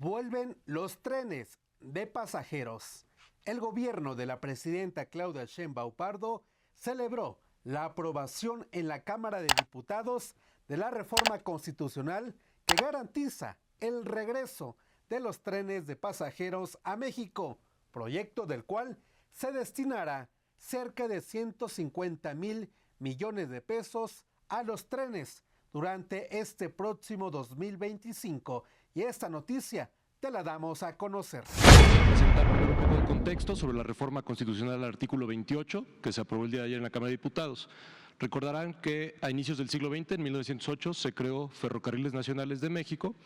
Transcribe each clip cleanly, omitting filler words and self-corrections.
Vuelven los trenes de pasajeros. El gobierno de la presidenta Claudia Sheinbaum Pardo celebró la aprobación en la Cámara de Diputados de la reforma constitucional que garantiza el regreso de los trenes de pasajeros a México, proyecto del cual se destinará cerca de 150,000 millones de pesos a los trenes durante este próximo 2025. Y esta noticia te la damos a conocer. Presentar un poco de contexto sobre la reforma constitucional al artículo 28 que se aprobó el día de ayer en la Cámara de Diputados. Recordarán que a inicios del siglo XX, en 1908, se creó Ferrocarriles Nacionales de México,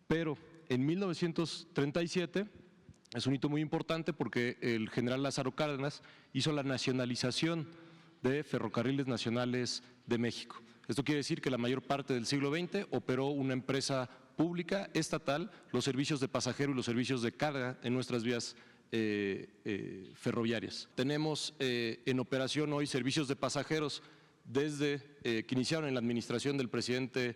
pero en 1937 es un hito muy importante porque el general Lázaro Cárdenas hizo la nacionalización de Ferrocarriles Nacionales de México. Esto quiere decir que la mayor parte del siglo XX operó una empresa pública, estatal, los servicios de pasajero y los servicios de carga en nuestras vías ferroviarias. Tenemos en operación hoy servicios de pasajeros desde que iniciaron en la administración del presidente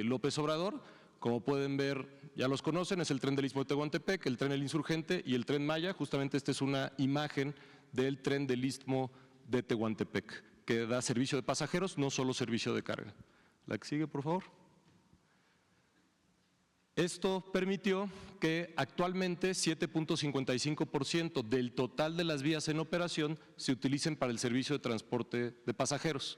López Obrador. Como pueden ver, ya los conocen, es el tren del Istmo de Tehuantepec, el tren El Insurgente y el tren Maya. Justamente esta es una imagen del tren del Istmo de Tehuantepec, que da servicio de pasajeros, no solo servicio de carga. La que sigue, por favor. Esto permitió que actualmente 7.55% del total de las vías en operación se utilicen para el servicio de transporte de pasajeros.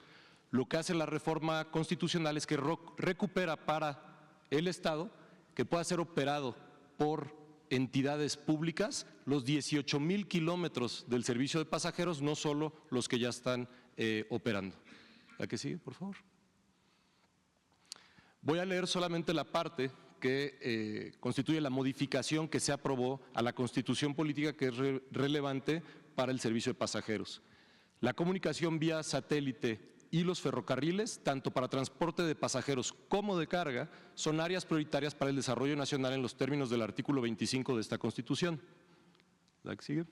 Lo que hace la reforma constitucional es que recupera para el Estado que pueda ser operado por entidades públicas los 18,000 kilómetros del servicio de pasajeros, no solo los que ya están operando. La que sigue, por favor. Voy a leer solamente la parte que constituye la modificación que se aprobó a la Constitución Política, que es relevante para el servicio de pasajeros. La comunicación vía satélite y los ferrocarriles, tanto para transporte de pasajeros como de carga, son áreas prioritarias para el desarrollo nacional en los términos del artículo 25 de esta Constitución. La que sigue.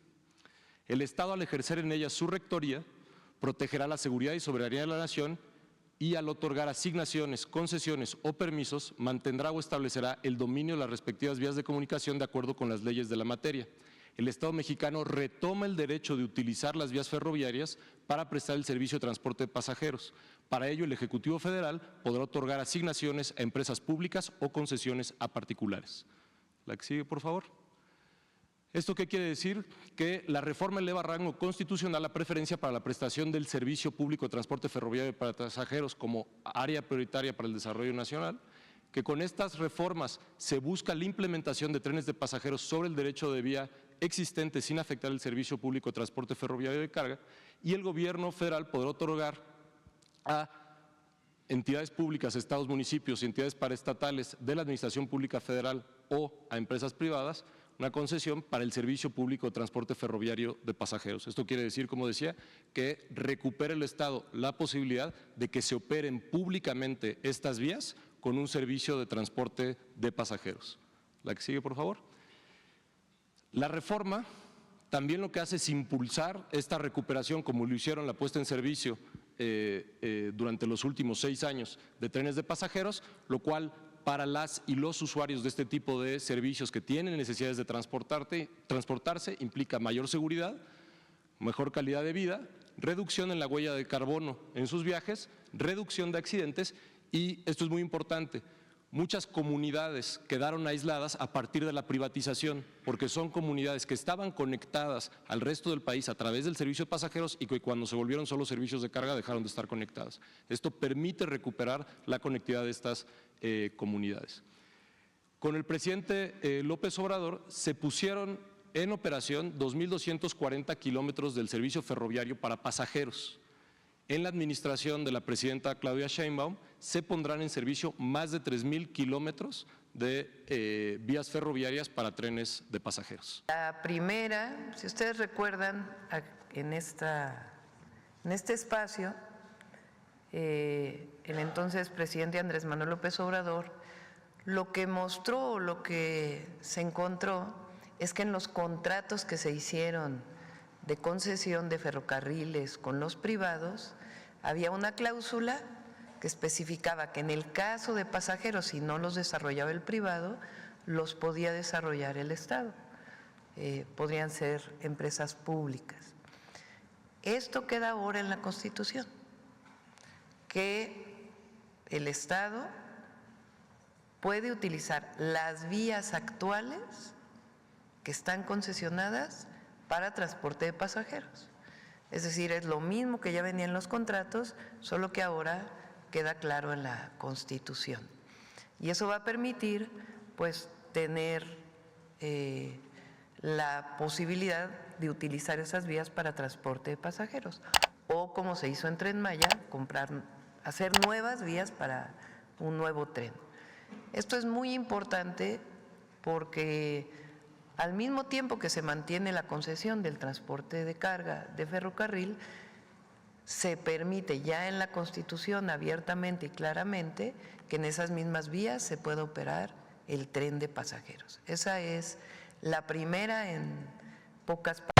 El Estado, al ejercer en ellas su rectoría, protegerá la seguridad y soberanía de la nación y al otorgar asignaciones, concesiones o permisos, mantendrá o establecerá el dominio de las respectivas vías de comunicación de acuerdo con las leyes de la materia. El Estado mexicano retoma el derecho de utilizar las vías ferroviarias para prestar el servicio de transporte de pasajeros. Para ello, el Ejecutivo Federal podrá otorgar asignaciones a empresas públicas o concesiones a particulares. La que sigue, por favor. ¿Esto qué quiere decir? Que la reforma eleva a rango constitucional la preferencia para la prestación del servicio público de transporte ferroviario para pasajeros como área prioritaria para el desarrollo nacional, que con estas reformas se busca la implementación de trenes de pasajeros sobre el derecho de vía existente sin afectar el servicio público de transporte ferroviario de carga, y el gobierno federal podrá otorgar a entidades públicas, estados, municipios y entidades paraestatales de la administración pública federal o a empresas privadas una concesión para el servicio público de transporte ferroviario de pasajeros. Esto quiere decir, como decía, que recupere el Estado la posibilidad de que se operen públicamente estas vías con un servicio de transporte de pasajeros. La que sigue, por favor. La reforma también lo que hace es impulsar esta recuperación, como lo hicieron la puesta en servicio durante los últimos 6 años de trenes de pasajeros, lo cual para las y los usuarios de este tipo de servicios que tienen necesidades de transportarse implica mayor seguridad, mejor calidad de vida, reducción en la huella de carbono en sus viajes, reducción de accidentes y, esto es muy importante, muchas comunidades quedaron aisladas a partir de la privatización, porque son comunidades que estaban conectadas al resto del país a través del servicio de pasajeros y que cuando se volvieron solo servicios de carga dejaron de estar conectadas. Esto permite recuperar la conectividad de estas comunidades. Con el presidente López Obrador se pusieron en operación 2.240 kilómetros del servicio ferroviario para pasajeros. En la administración de la presidenta Claudia Sheinbaum se pondrán en servicio más de 3,000 kilómetros de vías ferroviarias para trenes de pasajeros. La primera, si ustedes recuerdan, en este espacio, el entonces presidente Andrés Manuel López Obrador lo que mostró, lo que se encontró, es que en los contratos que se hicieron de concesión de ferrocarriles con los privados, había una cláusula que especificaba que en el caso de pasajeros, si no los desarrollaba el privado, los podía desarrollar el Estado, podrían ser empresas públicas. Esto queda ahora en la Constitución, que el Estado puede utilizar las vías actuales que están concesionadas para transporte de pasajeros. Es decir, es lo mismo que ya venía en los contratos, solo que ahora queda claro en la Constitución. Y eso va a permitir, pues, tener la posibilidad de utilizar esas vías para transporte de pasajeros. O, como se hizo en Tren Maya, hacer nuevas vías para un nuevo tren. Esto es muy importante porque al mismo tiempo que se mantiene la concesión del transporte de carga de ferrocarril, se permite ya en la Constitución abiertamente y claramente que en esas mismas vías se pueda operar el tren de pasajeros. Esa es la primera en pocas palabras.